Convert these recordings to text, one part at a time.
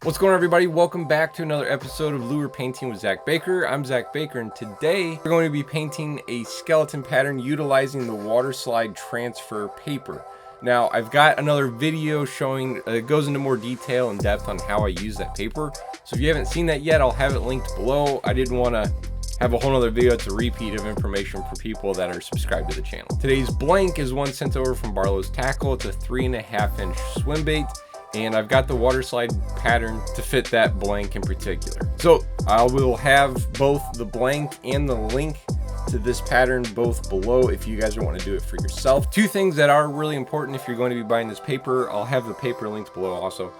What's going on, everybody? Welcome back to another episode of Lure Painting with Zach Baker. I'm Zach Baker, and today we're going to be painting a skeleton pattern utilizing the water slide transfer paper. Now, I've got another video showing, it goes into more detail and depth on how I use that paper. So if you haven't seen that yet, I'll have it linked below. I didn't want to have a whole nother video. It's a repeat of information for people that are subscribed to the channel. Today's blank is one sent over from Barlow's Tackle. It's a 3.5-inch swim bait, and I've got the water slide pattern to fit that blank in particular. So I will have both the blank and the link to this pattern both below if you guys want to do it for yourself. Two things that are really important if you're going to be buying this paper, I'll have the paper linked below also.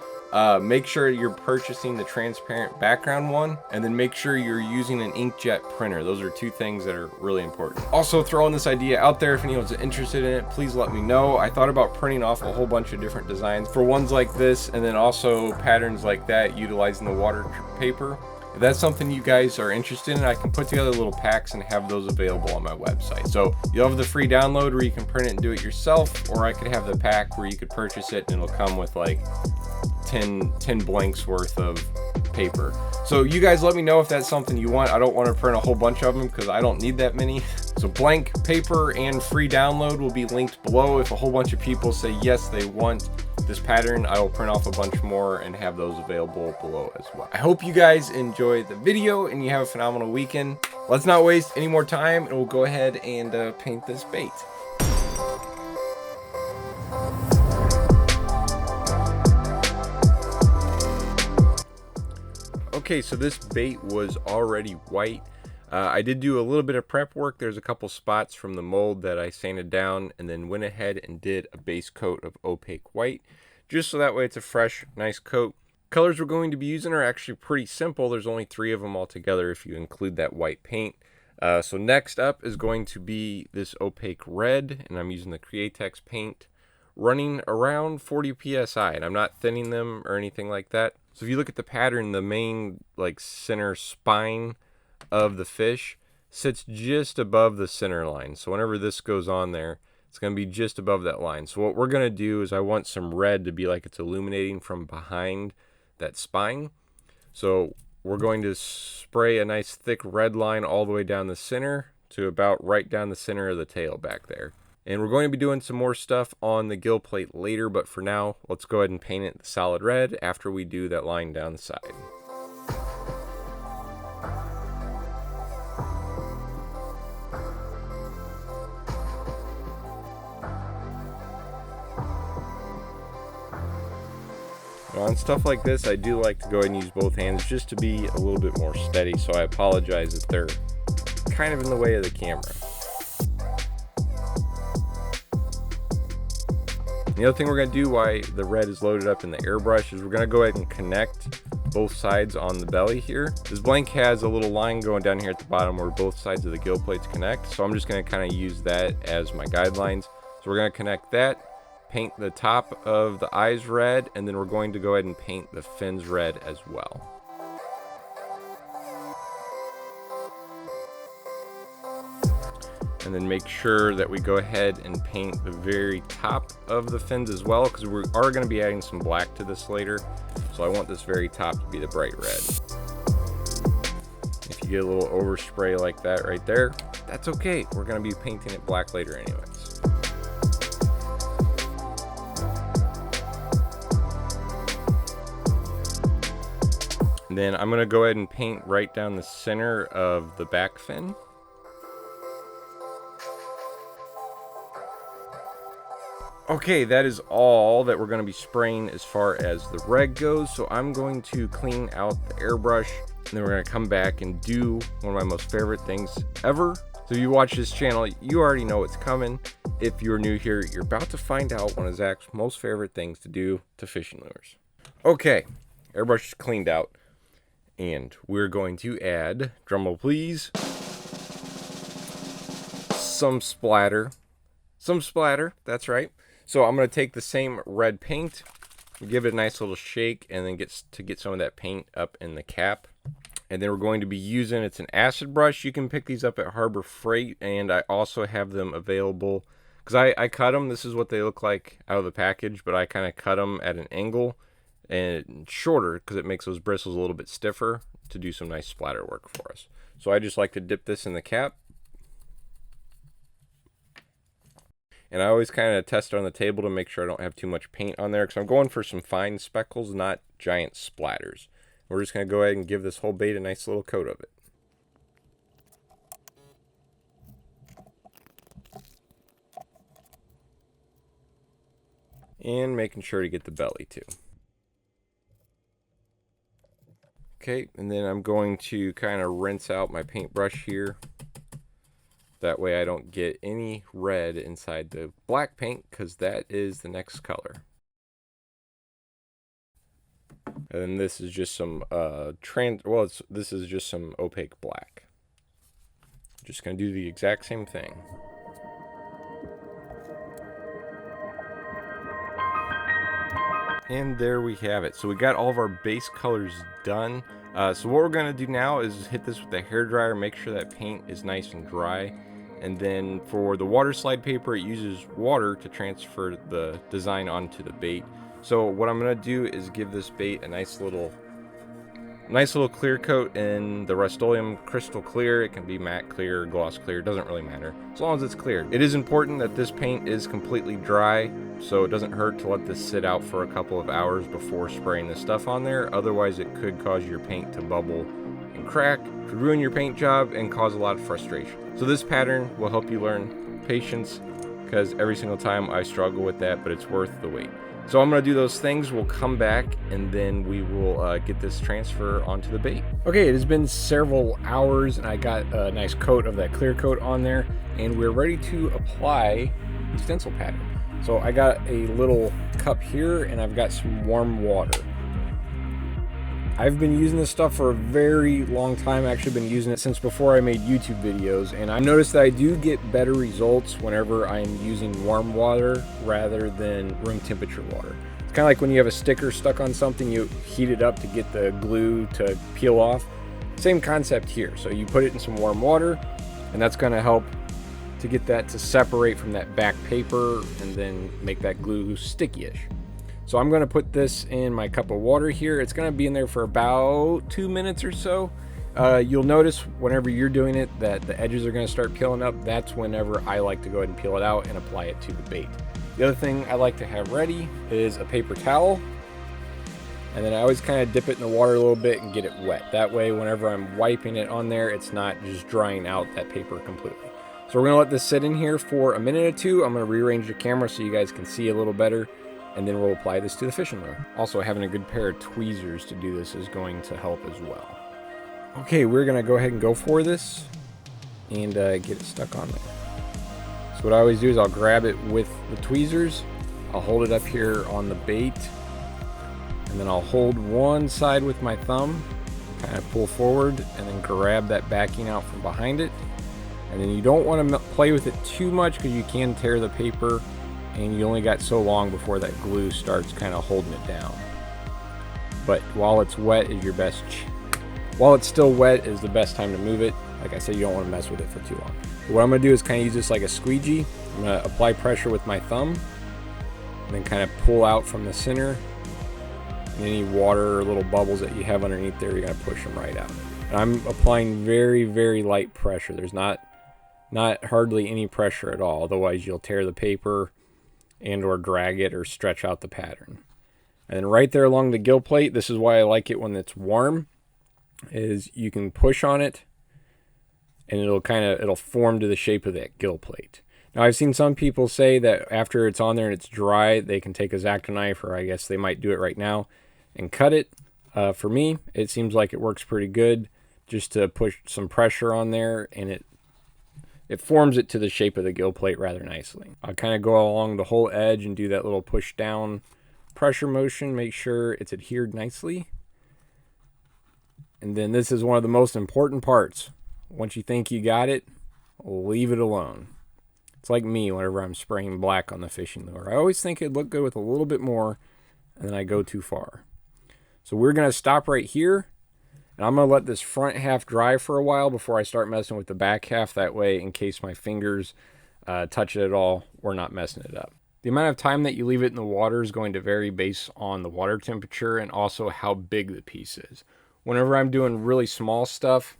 Make sure you're purchasing the transparent background one, and then make sure you're using an inkjet printer. Those are two things that are really important. Also, throwing this idea out there, if anyone's interested in it, please let me know. I thought about printing off a whole bunch of different designs for ones like this, and then also patterns like that utilizing the water paper. If that's something you guys are interested in, I can put together little packs and have those available on my website. So you'll have the free download where you can print it and do it yourself, or I could have the pack where you could purchase it and it'll come with like 10 blanks worth of paper. So you guys let me know if that's something you want. I don't want to print a whole bunch of them because I don't need that many. So blank paper and free download will be linked below. If a whole bunch of people say yes, they want this pattern, I will print off a bunch more and have those available below as well. I hope you guys enjoy the video and you have a phenomenal weekend. Let's not waste any more time, and we'll go ahead and paint this bait. Okay, so this bait was already white. I did do a little bit of prep work. There's a couple spots from the mold that I sanded down and then went ahead and did a base coat of opaque white, just so that way it's a fresh, nice coat. Colors we're going to be using are actually pretty simple. There's only 3 of them altogether if you include that white paint. So next up is going to be this opaque red, and I'm using the Createx paint, running around 40 psi, and I'm not thinning them or anything like that. So if you look at the pattern, the main like center spine of the fish sits just above the center line. So whenever this goes on there, it's going to be just above that line. So what we're going to do is I want some red to be like it's illuminating from behind that spine. So we're going to spray a nice thick red line all the way down the center to about right down the center of the tail back there. And we're going to be doing some more stuff on the gill plate later, but for now, let's go ahead and paint it the solid red after we do that line down the side. On stuff like this, I do like to go ahead and use both hands just to be a little bit more steady, so I apologize if they're kind of in the way of the camera. The other thing we're going to do while the red is loaded up in the airbrush is we're going to go ahead and connect both sides on the belly here. This blank has a little line going down here at the bottom where both sides of the gill plates connect, so I'm just going to kind of use that as my guidelines. So we're going to connect that, paint the top of the eyes red, and then we're going to go ahead and paint the fins red as well. And then make sure that we go ahead and paint the very top of the fins as well, because we are going to be adding some black to this later. So I want this very top to be the bright red. If you get a little overspray like that right there, that's okay. We're going to be painting it black later anyways. And then I'm going to go ahead and paint right down the center of the back fin. Okay, that is all that we're going to be spraying as far as the red goes. So I'm going to clean out the airbrush, and then we're going to come back and do one of my most favorite things ever. So if you watch this channel, you already know what's coming. If you're new here, you're about to find out one of Zach's most favorite things to do to fishing lures. Okay, airbrush is cleaned out, and we're going to add, drumroll please, some splatter. Some splatter, that's right. So I'm going to take the same red paint, give it a nice little shake, and then get some of that paint up in the cap. And then we're going to be using, it's an acid brush. You can pick these up at Harbor Freight, and I also have them available because I cut them. This is what they look like out of the package, but I kind of cut them at an angle and shorter because it makes those bristles a little bit stiffer to do some nice splatter work for us. So I just like to dip this in the cap. And I always kind of test it on the table to make sure I don't have too much paint on there, because I'm going for some fine speckles, not giant splatters. We're just going to go ahead and give this whole bait a nice little coat of it. And making sure to get the belly too. Okay, and then I'm going to kind of rinse out my paintbrush here. That way I don't get any red inside the black paint, because that is the next color. And then this is just some this is just some opaque black. Just gonna do the exact same thing. And there we have it. So we got all of our base colors done. So what we're gonna do now is hit this with a hairdryer, make sure that paint is nice and dry. And then for the water slide paper, it uses water to transfer the design onto the bait. So what I'm gonna do is give this bait a nice little clear coat in the Rust-Oleum crystal clear. It can be matte clear or gloss clear, it doesn't really matter, as long as it's clear. It is important that this paint is completely dry, so it doesn't hurt to let this sit out for a couple of hours before spraying this stuff on there. Otherwise it could cause your paint to bubble and crack, could ruin your paint job and cause a lot of frustration. So this pattern will help you learn patience, because every single time I struggle with that, but it's worth the wait. So I'm going to do those things, we'll come back, and then we will get this transfer onto the bait. Okay, it has been several hours, and I got a nice coat of that clear coat on there, and we're ready to apply the stencil pattern. So I got a little cup here, and I've got some warm water. I've been using this stuff for a very long time. I've actually been using it since before I made YouTube videos, and I noticed that I do get better results whenever I'm using warm water rather than room temperature water. It's kind of like when you have a sticker stuck on something, you heat it up to get the glue to peel off. Same concept here. So you put it in some warm water, and that's going to help to get that to separate from that back paper and then make that glue sticky-ish. So I'm going to put this in my cup of water here. It's going to be in there for about 2 minutes or so. You'll notice whenever you're doing it that the edges are going to start peeling up. That's whenever I like to go ahead and peel it out and apply it to the bait. The other thing I like to have ready is a paper towel. And then I always kind of dip it in the water a little bit and get it wet. That way whenever I'm wiping it on there, it's not just drying out that paper completely. So we're going to let this sit in here for a minute or two. I'm going to rearrange the camera so you guys can see a little better. And then we'll apply this to the fishing lure. Also, having a good pair of tweezers to do this is going to help as well. Okay, we're gonna go ahead and go for this and get it stuck on there. So what I always do is I'll grab it with the tweezers, I'll hold it up here on the bait, and then I'll hold one side with my thumb, kind of pull forward, and then grab that backing out from behind it. And then you don't want to play with it too much because you can tear the paper, and you only got so long before that glue starts kind of holding it down. But while it's wet is your best, while it's still wet is the best time to move it. Like I said, you don't want to mess with it for too long. But what I'm going to do is kind of use this like a squeegee. I'm going to apply pressure with my thumb, and then kind of pull out from the center. And any water or little bubbles that you have underneath there, you're going to push them right out. And I'm applying very, very light pressure. There's not hardly any pressure at all. Otherwise, you'll tear the paper and or drag it or stretch out the pattern. And then right there along the gill plate, this is why I like it when it's warm, is you can push on it and it'll form to the shape of that gill plate. Now I've seen some people say that after it's on there and it's dry, they can take a X-Acto knife, or I guess they might do it right now, and cut it. For me, it seems like it works pretty good just to push some pressure on there, and it forms it to the shape of the gill plate rather nicely. I'll kind of go along the whole edge and do that little push down pressure motion, make sure it's adhered nicely. And then this is one of the most important parts. Once you think you got it, leave it alone. It's like me whenever I'm spraying black on the fishing lure. I always think it'd look good with a little bit more, and then I go too far. So we're going to stop right here. And I'm going to let this front half dry for a while before I start messing with the back half. That way, in case my fingers touch it at all, we're not messing it up. The amount of time that you leave it in the water is going to vary based on the water temperature and also how big the piece is. Whenever I'm doing really small stuff,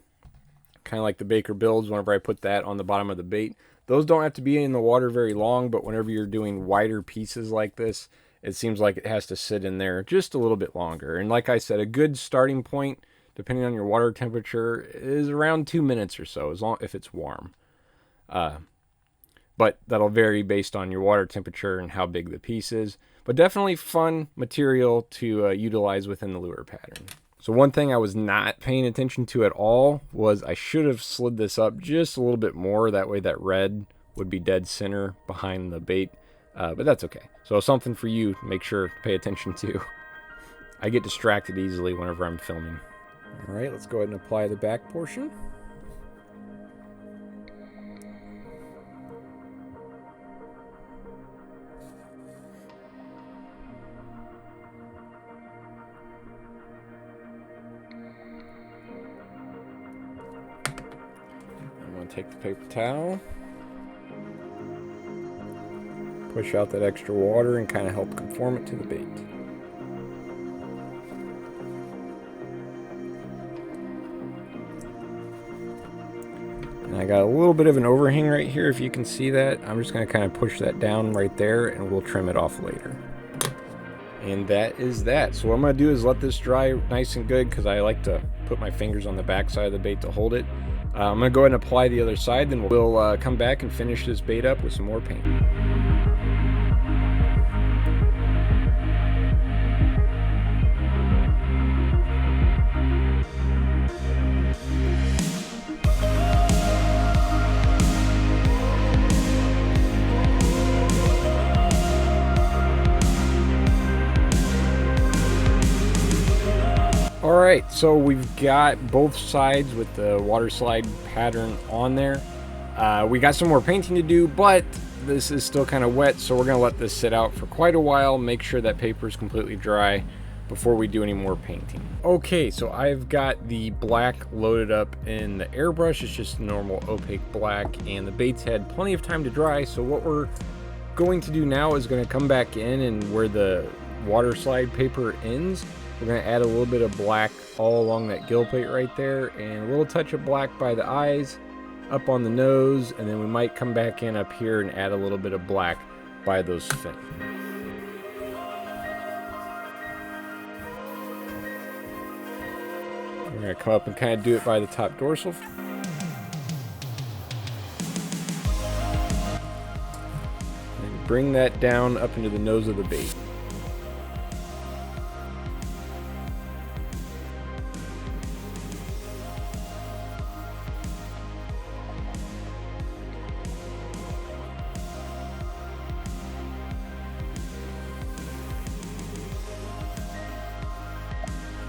kind of like the Baker builds, whenever I put that on the bottom of the bait, those don't have to be in the water very long, but whenever you're doing wider pieces like this, it seems like it has to sit in there just a little bit longer. And like I said, a good starting point, depending on your water temperature, is around 2 minutes or so, as long if it's warm. But that'll vary based on your water temperature and how big the piece is. But definitely fun material to utilize within the lure pattern. So one thing I was not paying attention to at all was I should have slid this up just a little bit more. That way that red would be dead center behind the bait. But that's okay. So something for you to make sure to pay attention to. I get distracted easily whenever I'm filming. All right, let's go ahead and apply the back portion. Take the paper towel, push out that extra water and kind of help conform it to the bait. And I got a little bit of an overhang right here, if you can see that. I'm just going to kind of push that down right there and we'll trim it off later. And that is that. So what I'm going to do is let this dry nice and good because I like to put my fingers on the back side of the bait to hold it. I'm going to go ahead and apply the other side, then we'll come back and finish this bait up with some more paint. Alright, so we've got both sides with the water slide pattern on there. We got some more painting to do, but this is still kind of wet, so we're going to let this sit out for quite a while, make sure that paper is completely dry before we do any more painting. Okay, so I've got the black loaded up in the airbrush. It's just normal opaque black, and the bait's had plenty of time to dry, so what we're going to do now is going to come back in, and where the water slide paper ends, we're going to add a little bit of black all along that gill plate right there, and a little touch of black by the eyes, up on the nose, and then we might come back in up here and add a little bit of black by those fins. We're going to come up and kind of do it by the top dorsal. And bring that down up into the nose of the bait.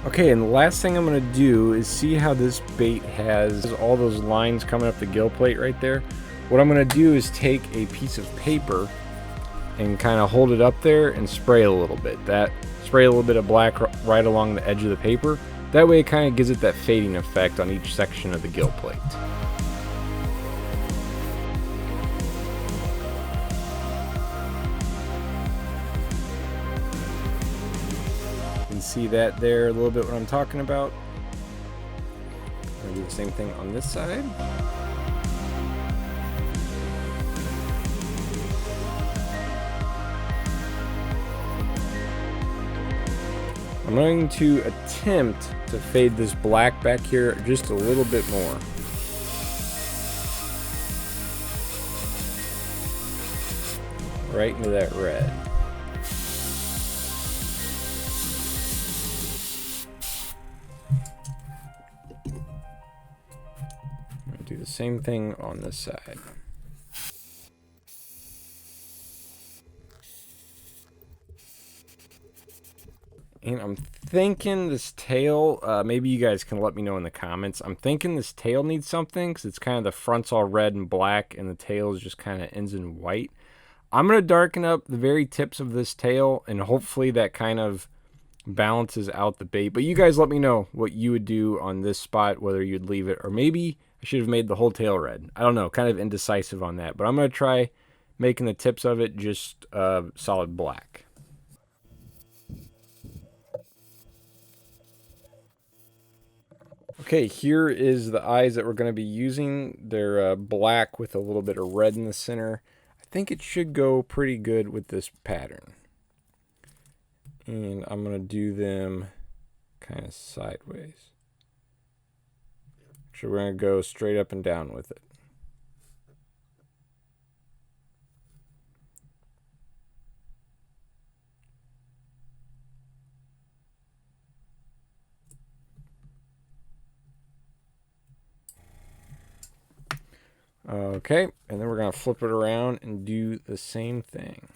Okay, and the last thing I'm going to do is see how this bait has all those lines coming up the gill plate right there. What I'm going to do is take a piece of paper and kind of hold it up there and spray a little bit. Spray a little bit of black right along the edge of the paper. That way it kind of gives it that fading effect on each section of the gill plate. See that there a little bit what I'm talking about. I'm going to do the same thing on this side. I'm going to attempt to fade this black back here just a little bit more. Right into that red. Do the same thing on this side. And I'm thinking this tail, maybe you guys can let me know in the comments. I'm thinking this tail needs something because it's kind of the front's all red and black and the tail is just kind of ends in white. I'm going to darken up the very tips of this tail and hopefully that kind of balances out the bait. But you guys let me know what you would do on this spot, whether you'd leave it or maybe I should have made the whole tail red. I don't know, kind of indecisive on that, but I'm going to try making the tips of it just solid black. Okay, here is the eyes that we're going to be using. They're black with a little bit of red in the center. I think it should go pretty good with this pattern. And I'm going to do them kind of sideways. So we're going to go straight up and down with it. Okay, and then we're going to flip it around and do the same thing.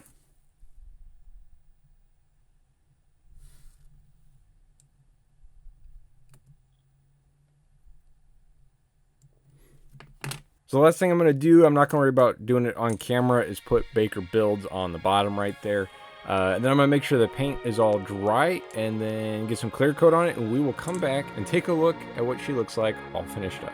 So the last thing I'm going to do, I'm not going to worry about doing it on camera, is put Baker Builds on the bottom right there. And then I'm going to make sure the paint is all dry and then get some clear coat on it, and we will come back and take a look at what she looks like all finished up.